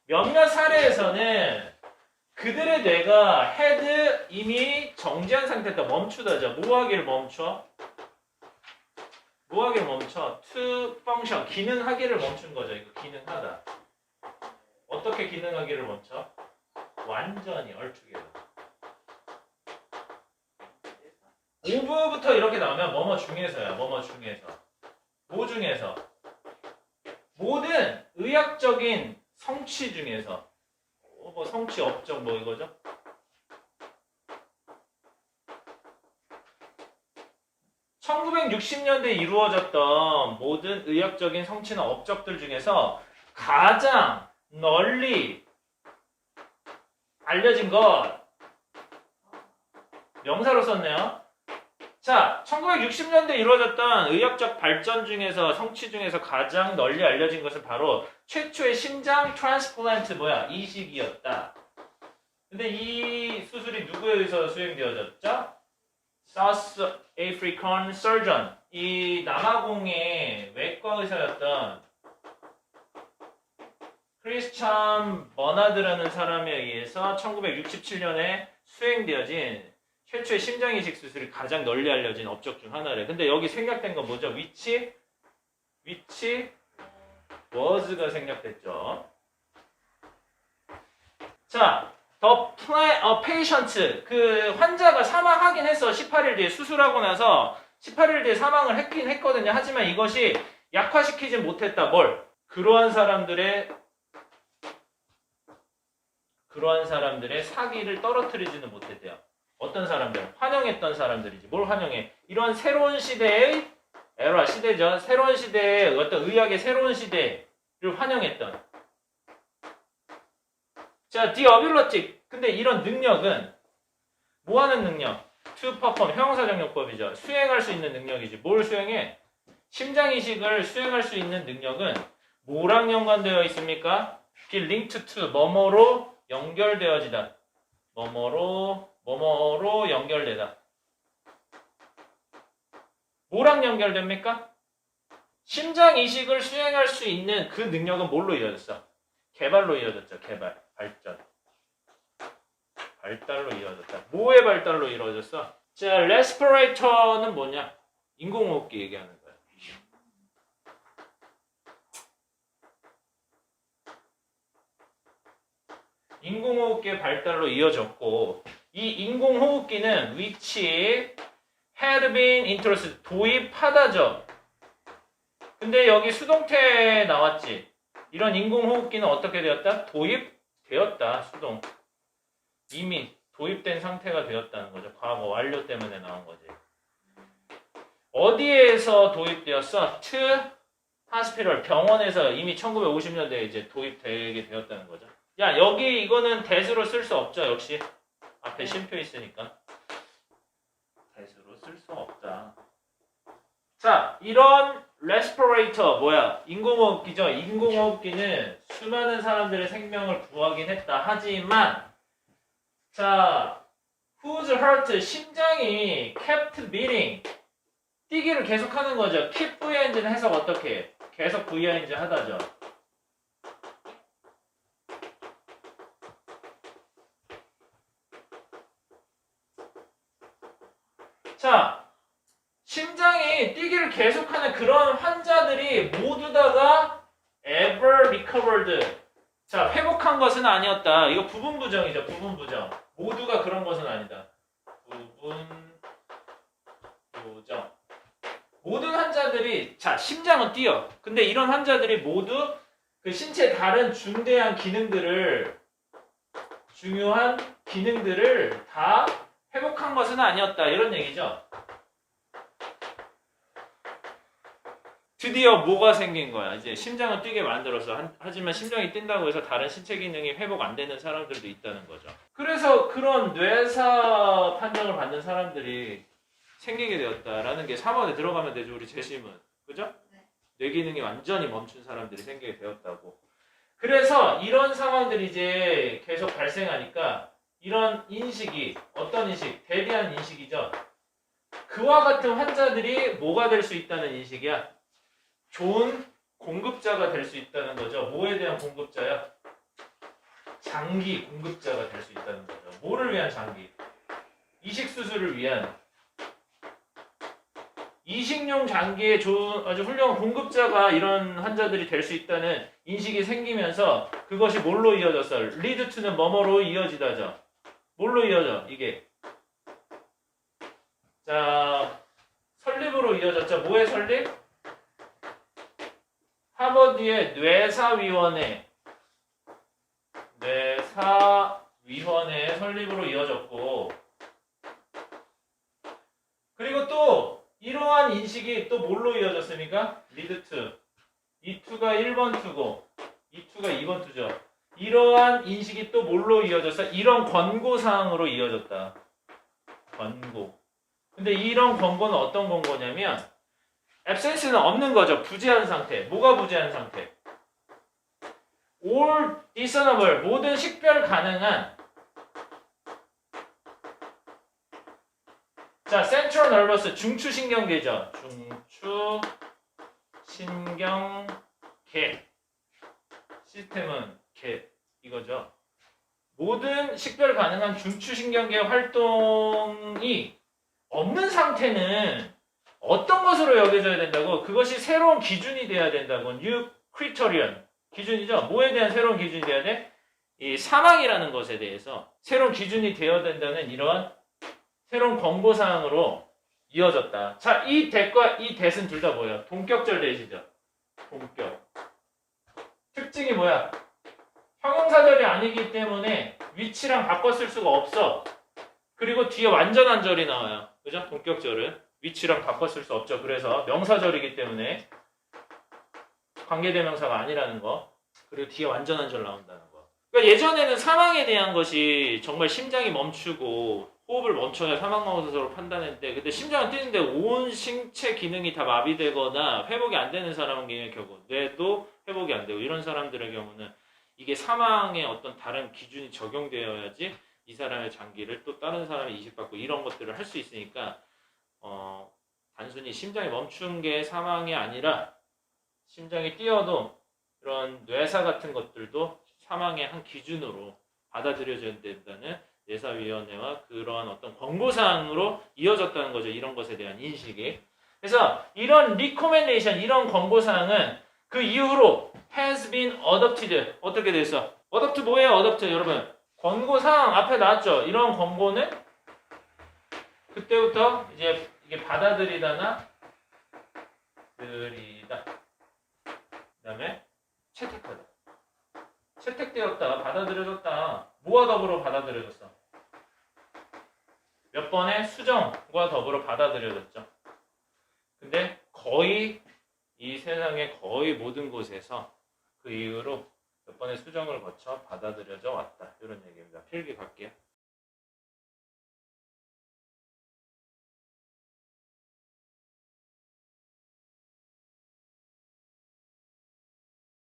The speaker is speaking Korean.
몇몇 사례에서는 그들의 뇌가 had 이미 정지한 상태다. 멈추다죠. 뭐 하기를 멈춰? 뭐 하기를 멈춰? to function. 기능하기를 멈춘 거죠. 이거 기능하다. 어떻게 기능하기를 멈춰? 완전히 얼추게요. 오브부터 이렇게 나오면 뭐뭐 중에서야. 뭐뭐 중에서. 뭐 중에서? 모든 의학적인 성취 중에서. 뭐 성취 업적 뭐 이거죠? (1960년대에) 이루어졌던 모든 의학적인 성취나 업적들 중에서 가장 널리 알려진 것 명사로 썼네요. 자, 1960년대에 이루어졌던 의학적 발전 중에서 성취 중에서 가장 널리 알려진 것은 바로 최초의 심장 트랜스플란트 이식이었다. 근데 이 수술이 누구에 의해서 수행되어졌죠? South African Surgeon, 이 남아공의 외과 의사였던 크리스찬 버나드라는 사람에 의해서 1967년에 수행되어진 최초의 심장이식 수술이 가장 널리 알려진 업적 중 하나래. 근데 여기 생략된 건 뭐죠? which was가 생략됐죠. 자, patient, 그 환자가 사망하긴 했어. 18일 뒤에 수술하고 나서 18일 뒤에 사망을 했긴 했거든요. 하지만 이것이 약화시키지 못했다. 뭘? 그러한 사람들의 사기를 떨어뜨리지는 못했대요. 어떤 사람들? 환영했던 사람들이지. 뭘 환영해? 이런 새로운 시대의 에라 시대죠. 새로운 시대의 어떤 의학의 새로운 시대를 환영했던. 자, the ability. 근데 이런 능력은 뭐 하는 능력? to perform. 형용사적 용법이죠. 수행할 수 있는 능력이지. 뭘 수행해? 심장 이식을 수행할 수 있는 능력은 뭐랑 연관되어 있습니까? be linked to 뭐뭐로 연결되어지다. 뭐뭐로 연결되다. 뭐랑 연결됩니까? 심장 이식을 수행할 수 있는 그 능력은 뭘로 이루어졌어? 개발로 이루어졌죠. 개발, 발전. 발달로 이루어졌다. 뭐의 발달로 이루어졌어? 자, 레스피레이터는 뭐냐? 인공호흡기 얘기하는 거야. 인공호흡기의 발달로 이어졌고, 이 인공호흡기는 which had been introduced, 도입하다죠. 근데 여기 수동태 나왔지. 이런 인공호흡기는 어떻게 되었다? 도입되었다. 수동. 이미 도입된 상태가 되었다는 거죠. 과거 완료 때문에 나온 거지. 어디에서 도입되었어? to hospital, 병원에서 이미 1950년대에 이제 도입되게 되었다는 거죠. 야, 여기 이거는 that으로 쓸 수 없죠. 역시 앞에 쉼표 있으니까 that으로 쓸 수 없다. 자, 이런 레스피레이터 인공호흡기죠. 인공호흡기는 수많은 사람들의 생명을 구하긴 했다. 하지만 자, whose heart, 심장이 kept beating, 뛰기를 계속하는 거죠. keep VING는 해석 어떻게 해? 계속 VING 하다죠. 자, 심장이 뛰기를 계속하는 그런 환자들이 모두 다가 ever recovered. 자, 회복한 것은 아니었다. 이거 부분 부정이죠. 부분 부정. 모두가 그런 것은 아니다. 부분 부정. 모든 환자들이, 자, 심장은 뛰어. 근데 이런 환자들이 모두 그 신체의 다른 중요한 기능들을 다 회복한 것은 아니었다. 이런 얘기죠. 드디어 뭐가 생긴 거야? 이제 심장을 뛰게 만들어서. 하지만 심장이 뛴다고 해서 다른 신체 기능이 회복 안 되는 사람들도 있다는 거죠. 그래서 그런 뇌사 판정을 받는 사람들이 생기게 되었다라는 게 3번에 들어가면 되죠. 우리 재심은. 그죠? 뇌 기능이 완전히 멈춘 사람들이 생기게 되었다고. 그래서 이런 상황들이 이제 계속 발생하니까 이런 인식이, 어떤 인식? 대대한 인식이죠. 그와 같은 환자들이 뭐가 될 수 있다는 인식이야? 좋은 공급자가 될 수 있다는 거죠. 뭐에 대한 공급자야? 장기 공급자가 될 수 있다는 거죠. 뭐를 위한 장기? 이식 수술을 위한 이식용 장기의 좋은 아주 훌륭한 공급자가 이런 환자들이 될 수 있다는 인식이 생기면서 그것이 뭘로 이어졌어? 리드 투는 뭐뭐로 이어지다죠. 뭘로 이어져? 이게 자 설립으로 이어졌죠. 뭐의 설립? 하버드의 뇌사위원회의 설립으로 이어졌고, 그리고 또 이러한 인식이 또 뭘로 이어졌습니까? 리드 투. 이 투가 1번 투고 이 투가 2번 투죠. 이러한 인식이 또 뭘로 이어졌어? 이런 권고사항으로 이어졌다. 권고. 근데 이런 권고는 어떤 권고냐면 absence는 없는 거죠. 부재한 상태. 뭐가 부재한 상태? all discernible, 모든 식별 가능한 자, central nervous, 중추신경계죠. 중추신경계 시스템은 계 이거죠. 모든 식별 가능한 중추신경계 활동이 없는 상태는 어떤 것으로 여겨져야 된다고? 그것이 새로운 기준이 돼야 된다고. new criterion 기준이죠. 뭐에 대한 새로운 기준이 돼야 돼? 이 사망이라는 것에 대해서 새로운 기준이 되어야 된다는 이러한 새로운 권고사항으로 이어졌다. 자, 이 대과 이 대는 둘 다 뭐예요? 동격절 대시죠. 동격. 특징이 뭐야? 형용사절이 아니기 때문에 위치랑 바꿔 쓸 수가 없어. 그리고 뒤에 완전한 절이 나와요. 그죠? 동격절은 위치랑 바꿔 쓸 수 없죠. 그래서 명사절이기 때문에 관계대명사가 아니라는 거. 그리고 뒤에 완전한 절 나온다는 거. 그러니까 예전에는 사망에 대한 것이 정말 심장이 멈추고 호흡을 멈춰야 사망마우스로 판단했는데, 근데 심장은 뛰는데 온 신체 기능이 다 마비되거나 회복이 안 되는 사람의 경우, 뇌도 회복이 안 되고 이런 사람들의 경우는 이게 사망의 어떤 다른 기준이 적용되어야지 이 사람의 장기를 또 다른 사람이 이식받고 이런 것들을 할 수 있으니까 단순히 심장이 멈춘 게 사망이 아니라 심장이 뛰어도 이런 뇌사 같은 것들도 사망의 한 기준으로 받아들여져야 된다는 뇌사위원회와 그런 어떤 권고사항으로 이어졌다는 거죠. 이런 것에 대한 인식이. 그래서 이런 recommendation, 이런 권고사항은 그 이후로 has been adopted. 어떻게 됐어? adopt 뭐예요? adopt 여러분. 권고사항 앞에 나왔죠. 이런 권고는 그때부터 이제 이게 받아들이다나 들이다. 그 다음에 채택하다. 채택되었다. 받아들여졌다. 뭐와 더불어 받아들여졌어? 몇 번의 수정과 더불어 받아들여졌죠. 근데 거의 이 세상의 거의 모든 곳에서 그 이후로 몇 번의 수정을 거쳐 받아들여져 왔다. 이런 얘기입니다. 필기 갈게요.